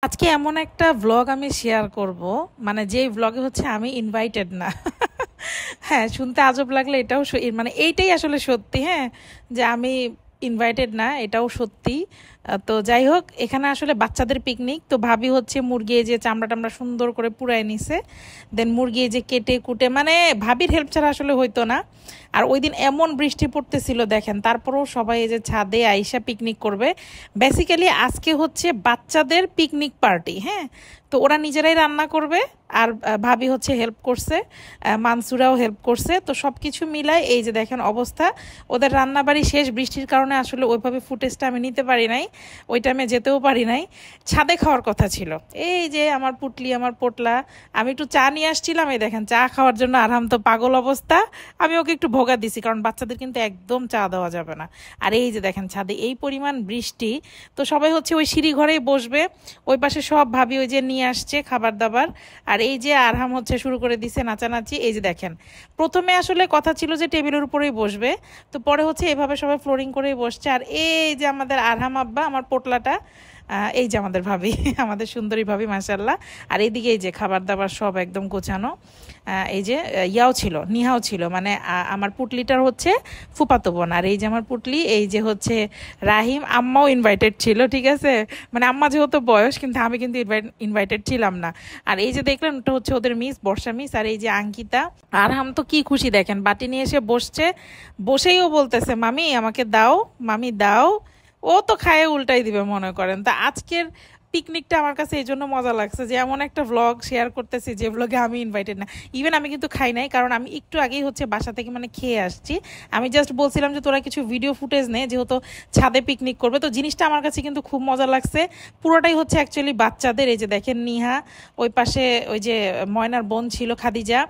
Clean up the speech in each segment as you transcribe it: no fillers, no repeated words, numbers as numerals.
আজকে এমন একটা ভ্লগ আমি শেয়ার করব, মানে যেই ভ্লগে হচ্ছে আমি ইনভাইটেড না। হ্যাঁ, শুনতে আজব লাগলে এটাও মানে এইটাই আসলে সত্যি। হ্যাঁ, যে আমি ইনভাইটেড না, এটাও সত্যি। তো যাই হোক, এখানে আসলে বাচ্চাদের পিকনিক। তো ভাবি হচ্ছে মুরগি এই যে চামড়া টামড়া সুন্দর করে পুড়ায় নিছে, দেন মুরগি এই যে কেটে কুটে, মানে ভাবির হেল্প ছাড়া আসলে হইতো না। আর ওই দিন এমন বৃষ্টি পড়তেছিল দেখেন, তারপরেও সবাই এই যে ছাদে আইসা পিকনিক করবে। বেসিক্যালি আজকে হচ্ছে বাচ্চাদের পিকনিক পার্টি। হ্যাঁ, তো ওরা নিজেরাই রান্না করবে, আর ভাবি হচ্ছে হেল্প করছে, মানসুরাও হেল্প করছে। তো সব কিছু মিলাই এই যে দেখেন অবস্থা। ওদের রান্নাবাড়ি শেষ, বৃষ্টির কারণে আসলে ওইভাবে ফুটেজটা আমি নিতে পারি নাই, ওই টাইমে যেতেও পারি নাই। ছাদে খাওয়ার কথা ছিল। এই যে আমার পুটলি, আমার পোটলা, আমি একটু চা নিয়ে আসছিলাম, এই দেখেন চা খাওয়ার জন্য আরহাম তো পাগল অবস্থা। আমি ওকে একটু ভোগা দিছি, কারণ বাচ্চাদের কিন্তু একদম চা দেওয়া যাবে না। আর এই যে দেখেন ছাদে এই পরিমাণ বৃষ্টি, তো সবাই হচ্ছে ওই সিঁড়ি ঘরেই বসবে। ওই পাশে সব ভাবি ওই যে নিয়ে আসছে খাবার দাবার। আর এই যে আরহাম হচ্ছে শুরু করে দিছে নাচানাচি। এই যে দেখেন, প্রথমে আসলে কথা ছিল যে টেবিলের উপরেই বসবে, তো পরে হচ্ছে এভাবে সবাই ফ্লোরিং করেই বসছে। আর এই যে আমাদের আরহাম আব্বা, আমার পোটলাটা, এই যে আমাদের ভাবি, আমাদের সুন্দরী ভাবি মাশাল্লাহ। আর এইদিকে এই যে খাবার দাবার সব একদম গোছানো। এই যে ইয়াও ছিল, নিহাও ছিল, মানে আমার পুটলিটার হচ্ছে ফুপাতো বোন। আর এই যে আমার পুটলি, এই যে হচ্ছে রাহিম। আম্মাও ইনভাইটেড ছিল, ঠিক আছে, মানে আম্মা যেহেতু বয়স, কিন্তু আমি কিন্তু ইনভাইটেড ছিলাম না। আর এই যে দেখলেন, ওটা হচ্ছে ওদের মিস, বর্ষা মিস। আর এই যে আঙ্কিতা। আর হাম তো কি খুশি দেখেন, বাটি নিয়ে এসে বসছে, বসেই ও বলতেছে মামি আমাকে দাও, মামি দাও। ও তো খায়ে উল্টাই দিবে মনে করেন। তা আজকের পিকনিকটা আমার কাছে এই জন্য মজা লাগছে যে এমন একটা ভ্লগ শেয়ার করতেছি যে ভ্লগে আমি ইনভাইটেড না। ইভেন আমি কিন্তু খাই নাই, কারণ আমি একটু আগেই হচ্ছে বাসা থেকে মানে খেয়ে আসছি। আমি জাস্ট বলছিলাম যে তোরা কিছু ভিডিও ফুটেজ নে, যেহেতু ছাদে পিকনিক করবে। তো জিনিসটা আমার কাছে কিন্তু খুব মজা লাগছে। পুরোটাই হচ্ছে অ্যাকচুয়ালি বাচ্চাদের। এই যে দেখেন নিহা, ওই পাশে ওই যে ময়নার বোন ছিল খাদিজা।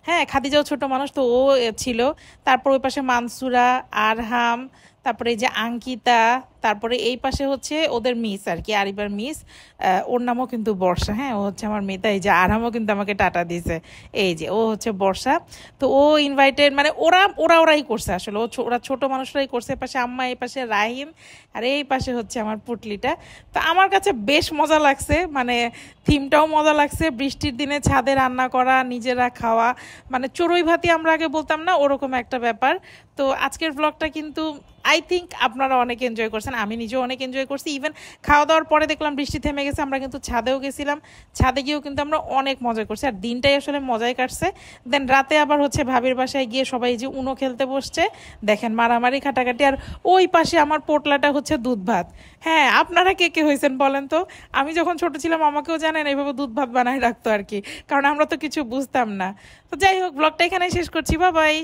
হ্যাঁ, খাদিজাও ছোট মানুষ, তো ও ছিল। তারপর ওই পাশে মানসুরা, আরহাম, তারপরে এই যে আঙ্কিতা, তারপরে এই পাশে হচ্ছে ওদের মিস আর কি, আরিবার মিস। ওর নামও কিন্তু বর্ষা। হ্যাঁ, ও হচ্ছে আমার মেয়েটা। এই যে আরামও কিন্তু আমাকে টাটা দিছে, এই যে ও হচ্ছে বর্ষা। তো ও ইনভাইটেড, মানে ওরাই করছে আসলে, ওরা ছোট মানুষরাই করছে। পাশে আম্মা, এই পাশে রাহিম, আর এই পাশে হচ্ছে আমার পুটলিটা। তো আমার কাছে বেশ মজা লাগছে, মানে থিমটাও মজা লাগছে। বৃষ্টির দিনে ছাদে রান্না করা, নিজেরা খাওয়া, মানে চড়ুই ভাতি আমরা আগে বলতাম না, ওরকম একটা ব্যাপার। তো আজকের ব্লগটা কিন্তু আই থিঙ্ক আপনারা অনেক এনজয় করছেন, আমি নিজেও অনেক এনজয় করছি। ইভেন খাওয়া দাওয়ার পরে দেখলাম বৃষ্টি থেমে গেছে, আমরা কিন্তু ছাদেও গেছিলাম। ছাদে গিয়েও কিন্তু আমরা অনেক মজা করছি, আর দিনটাই আসলে মজাই কাটছে। দেন রাতে আবার হচ্ছে ভাবির বাসায় গিয়ে সবাই যে উনো খেলতে বসছে, দেখেন মারামারি খাটাখাটি। আর ওই পাশে আমার পোটলাটা হচ্ছে দুধ ভাত। হ্যাঁ, আপনারা কে কে হয়েছেন বলেন তো? আমি যখন ছোট ছিলাম আমাকেও জানেন এইভাবে দুধ ভাত বানায় রাখতো আর কি, কারণ আমরা তো কিছু বুঝতাম না। তো যাই হোক, ব্লগটা এখানে শেষ করছি, বাই বাই।